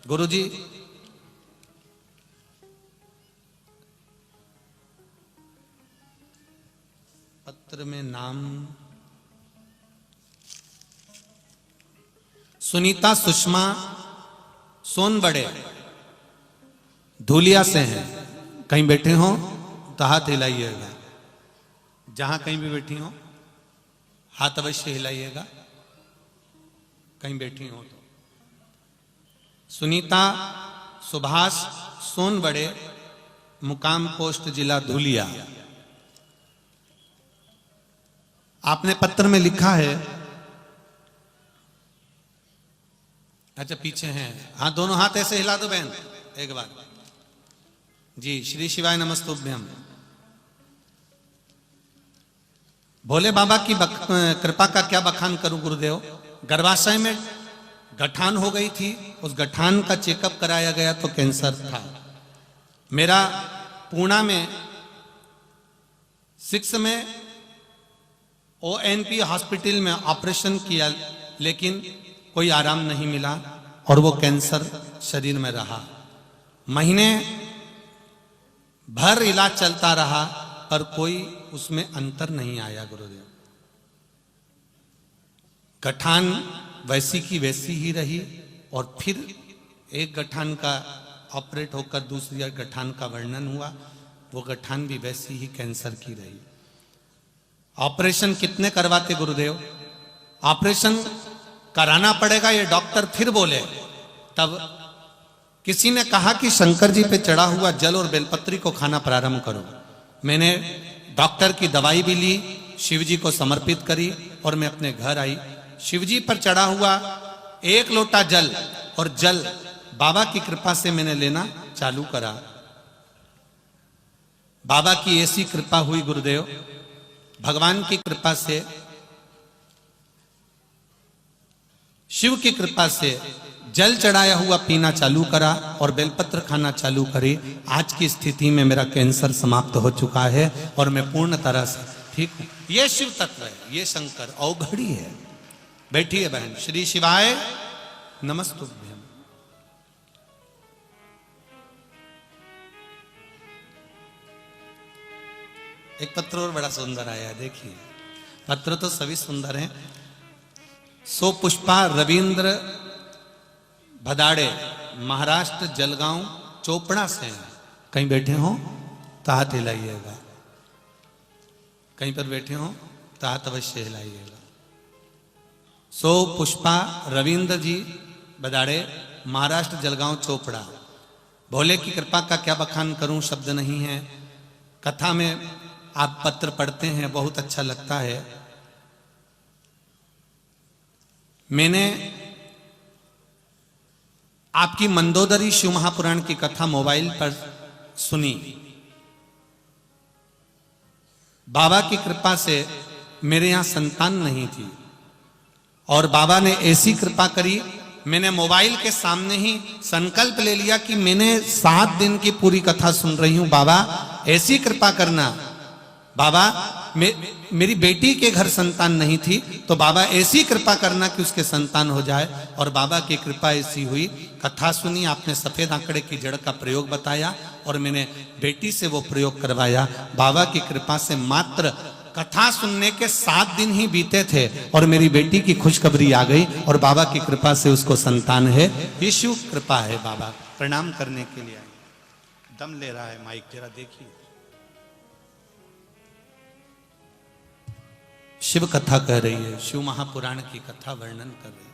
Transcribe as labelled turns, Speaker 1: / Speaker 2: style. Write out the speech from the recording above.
Speaker 1: गुरुजी पत्र में नाम सुनीता सुषमा सोनबड़े धूलिया से हैं। कहीं बैठे हो तो हाथ हिलाइएगा। जहां कहीं भी बैठी हो हाथ अवश्य हिलाइएगा। कहीं बैठी हो तो सुनीता सुभाष सोनबड़े मुकाम पोस्ट जिला धूलिया। आपने पत्र में लिखा है, अच्छा पीछे हैं, हाँ दोनों हाथ ऐसे हिला दो बहन एक बार जी। श्री शिवाय नमस्तुभ्यम। भोले बाबा की कृपा का क्या बखान करूं गुरुदेव। गर्भाशय में गठान हो गई थी, उस गठान का चेकअप कराया गया तो कैंसर था। मेरा पूना में 6 में ONP हॉस्पिटल में ऑपरेशन किया, लेकिन कोई आराम नहीं मिला और वो कैंसर शरीर में रहा। महीने भर इलाज चलता रहा पर कोई उसमें अंतर नहीं आया गुरुदेव। गठान वैसी की वैसी ही रही और फिर एक गठान का ऑपरेट होकर दूसरी गठान का वर्णन हुआ, वो गठान भी वैसी ही कैंसर की रही। ऑपरेशन कितने करवाते गुरुदेव। ऑपरेशन कराना पड़ेगा ये डॉक्टर फिर बोले। तब किसी ने कहा कि शंकर जी पे चढ़ा हुआ जल और बेलपत्री को खाना प्रारंभ करो। मैंने डॉक्टर की दवाई भी ली, शिव जी को समर्पित करी और मैं अपने घर आई। शिव जी पर चढ़ा हुआ 1 लोटा जल और जल बाबा की कृपा से मैंने लेना चालू करा। बाबा की ऐसी कृपा हुई गुरुदेव, भगवान की कृपा से, शिव की कृपा से जल चढ़ाया हुआ पीना चालू करा और बेलपत्र खाना चालू करी। आज की स्थिति में मेरा कैंसर समाप्त हो चुका है और मैं पूर्ण तरह से ठीक हूं। ये शिव तत्व है, ये शंकर अवघड़ी है। बैठिए बहन। श्री शिवाय नमस्तुभ्यम। एक पत्र और बड़ा सुंदर आया, देखिए। पत्र तो सभी सुंदर हैं। सो पुष्पा रविंद्र भदाड़े महाराष्ट्र जलगांव चोपड़ा से हैं। कहीं बैठे हो तो हाथ हिलाइएगा। कहीं पर बैठे हो तो हाथ अवश्य हिलाइएगा। सो पुष्पा रविंद्र जी भदाड़े महाराष्ट्र जलगांव चोपड़ा। भोले की कृपा का क्या बखान करूं, शब्द नहीं है। कथा में आप पत्र पढ़ते हैं, बहुत अच्छा लगता है। मैंने आपकी मंदोदरी शिव महापुराण की कथा मोबाइल पर सुनी। बाबा की कृपा से मेरे यहां संतान नहीं थी और बाबा ने ऐसी कृपा करी, मैंने मोबाइल के सामने ही संकल्प ले लिया कि मैंने 7 दिन की पूरी कथा सुन रही हूं। बाबा ऐसी कृपा करना। बाबा मेरी बेटी के घर संतान नहीं थी तो बाबा ऐसी कृपा करना कि उसके संतान हो जाए। और बाबा की कृपा ऐसी हुई। कथा सुनी, आपने सफेद आंकड़े की जड़ का प्रयोग बताया और मैंने बेटी से वो प्रयोग करवाया। बाबा की कृपा से मात्र कथा सुनने के 7 दिन ही बीते थे और मेरी बेटी की खुशखबरी आ गई और बाबा की कृपा से उसको संतान है। ये शिव कृपा है। बाबा प्रणाम करने के लिए आए। दम ले रहा है माइक, जरा देखिए। शिव कथा कह रही है, शिव महापुराण की कथा वर्णन कर रही है।